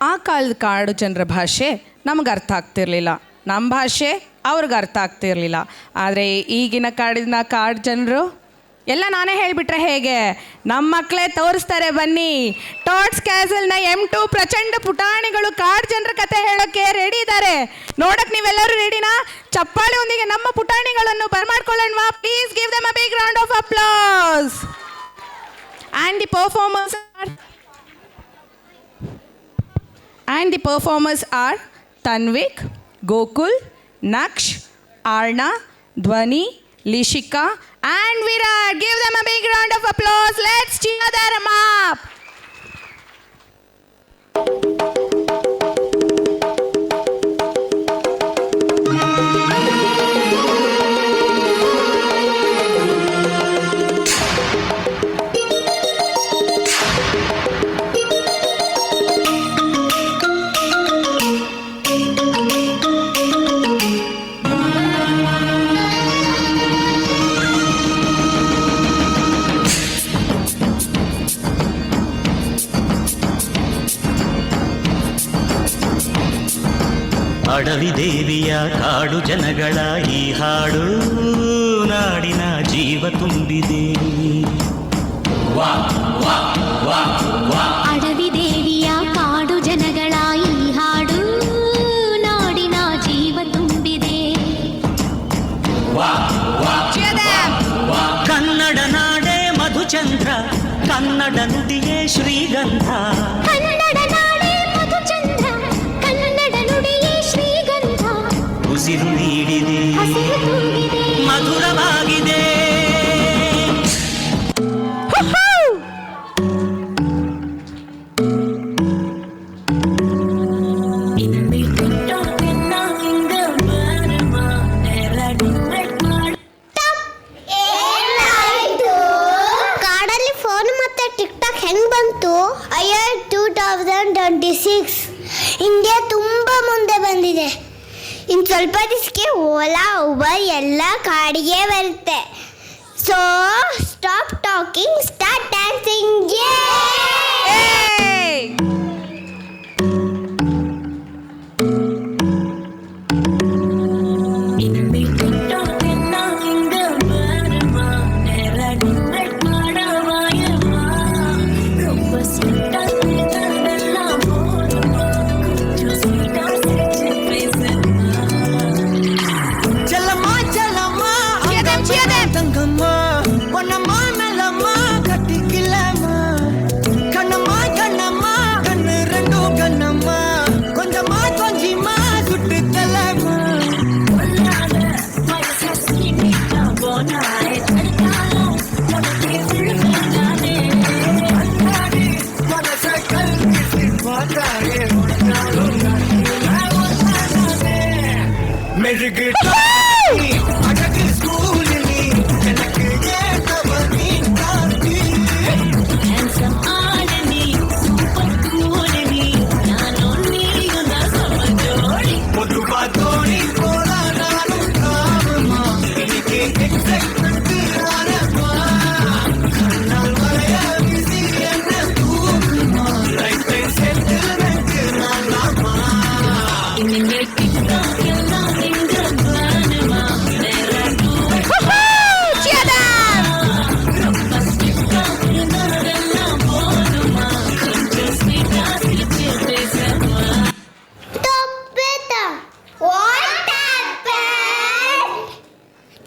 ಆ ಕಾಲದ ಕಾಡು ಜನರ ಭಾಷೆ ನಮಗೆ ಅರ್ಥ ಆಗ್ತಿರ್ಲಿಲ್ಲ, ನಮ್ಮ ಭಾಷೆ ಅವ್ರಿಗೆ ಅರ್ಥ ಆಗ್ತಿರ್ಲಿಲ್ಲ. ಆದರೆ ಈಗಿನ ಕಾಡು ಜನರು ಎಲ್ಲ ನಾನೇ ಹೇಳಿಬಿಟ್ರೆ ಹೇಗೆ, ನಮ್ಮ ಮಕ್ಕಳೇ ತೋರಿಸ್ತಾರೆ. ಬನ್ನಿ, ಟಾಟ್ಸ್ ಕ್ಯಾಸಲ್ನ M2 ಪ್ರಚಂಡ ಪುಟಾಣಿಗಳು ಕಾಡು ಜನರ ಕತೆ ಹೇಳೋಕ್ಕೆ ರೆಡಿ ಇದ್ದಾರೆ. ನೋಡಕ್ಕೆ ನೀವೆಲ್ಲರೂ ರೆಡಿನಾ? ಚಪ್ಪಾಳೆ ಒಂದಿಗೆ ನಮ್ಮ ಪುಟಾಣಿಗಳನ್ನು ಬರಮಾಡ್ಕೊಳ್ಳೋಣವಾ? Please give them a big round of applause. And the performers are Tanvik, Gokul, Naksh, Arna, Dhwani, Lishika and Virat. Give them a big round of applause. Let's cheer them up. ಅಡವಿ ದೇವಿಯ ಕಾಡು ಜನಗಳ ಈ ಹಾಡು ನಾಡಿನ ಜೀವ ತುಂಬಿದೆ. ಅಡವಿ ದೇವಿಯ ಕಾಡು ಜನಗಳ ಈ ಹಾಡು ನಾಡಿನ ಜೀವ ತುಂಬಿದೆ. ಕನ್ನಡ ನಾಡೇ ಮಧುಚಂದ್ರ, ಕನ್ನಡ ನುಡಿಯೇ ಶ್ರೀಗಂಧ. ಉಸಿರು ನೀಡಿದೆ, ಮಧುರವಾಗಿದೆ. ಕಾಡಲ್ಲಿ ಫೋನ್ ಮತ್ತೆ ಟಿಕ್ಟಾಕ್ ಹೆಂಗ್ ಬಂತು? 2026 ಇಂಡಿಯಾ ತುಂಬಾ ಮುಂದೆ ಬಂದಿದೆ. ಇನ್ನು ಸ್ವಲ್ಪ ದಿವಸಕ್ಕೆ ಓಲಾ ಉಬರ್ ಎಲ್ಲ ಕಾಡಿಗೆ ಬರುತ್ತೆ. So stop talking, start dancing.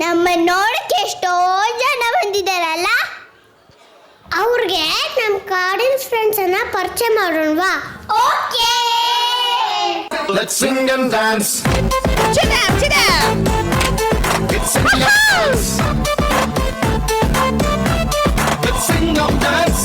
ನಮ್ಮ ನೋಡಕ್ಕೆ ಎಷ್ಟೋ ಜನ ಬಂದಿದ್ದಾರಲ್ಲ, ಅವ್ರಿಗೆ ನಮ್ಮ ಕಾಡಿನ ಫ್ರೆಂಡ್ಸ್ ಅನ್ನ ಪರಿಚಯ ಮಾಡೋಣವಾ? Okay, let's sing and dance. Chidam, chidam. It's sing and dance. Let's sing and dance.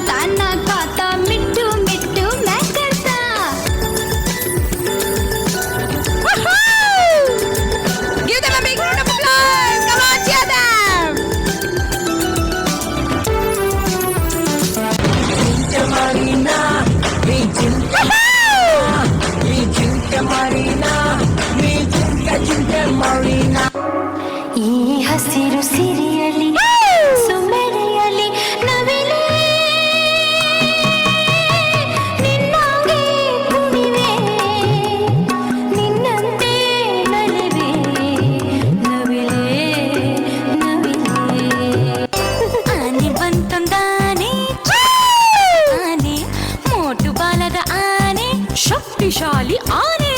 दाना ಶಕ್ತಿಶಾಲಿ ಆನೆ.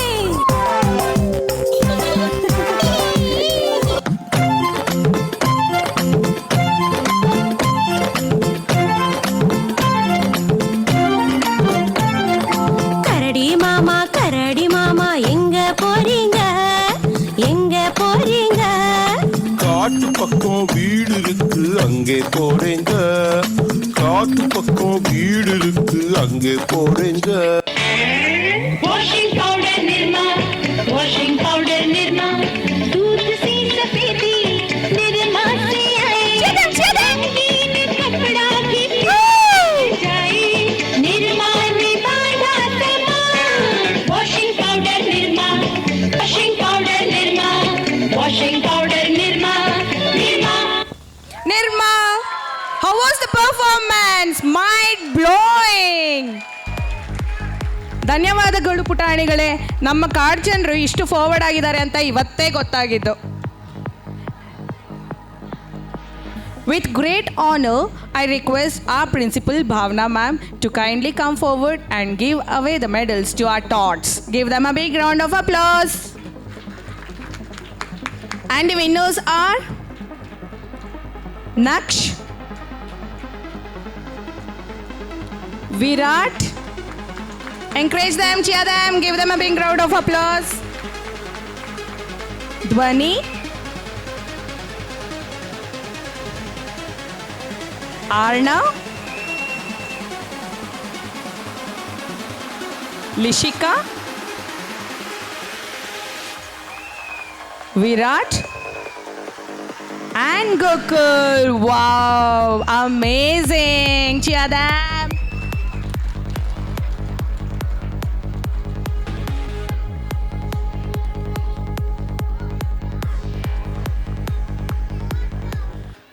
கரடி மாமா எங்க போறீங்க, எங்க போறீங்க? காட்டு பக்கம் வீடு இருக்கு அங்கே போறேங்க, காட்டு பக்கம் வீடு இருக்கு அங்கே போறேங்க. Washing powder Nirma, washing powder Nirma, दूध से सफेदी निर्मा से आए, रंगीन कपड़ा की जाए, निर्मा ने बांधा समा. Washing powder Nirma, washing powder Nirma, washing powder Nirma, Nirma. Nirma, how was the performance? Mind blowing. ಧನ್ಯವಾದಗಳು ಪುಟಾಣಿಗಳೇ. ನಮ್ಮ ಕಾಡ್ ಜನರು ಇಷ್ಟು ಫಾರ್ವರ್ಡ್ ಆಗಿದ್ದಾರೆ ಅಂತ ಇವತ್ತೇ ಗೊತ್ತಾಗಿದ್ದು. With great honor, I request our principal Bhavna ma'am to kindly come forward and give away the medals to our tots. Give them a big round of applause. And the winners are Naksh, Virat. Encourage them, cheer them, give them a big round of applause. Dhwani, Arna, Lishika, Virat, and Gokul. Wow, amazing. Cheer them.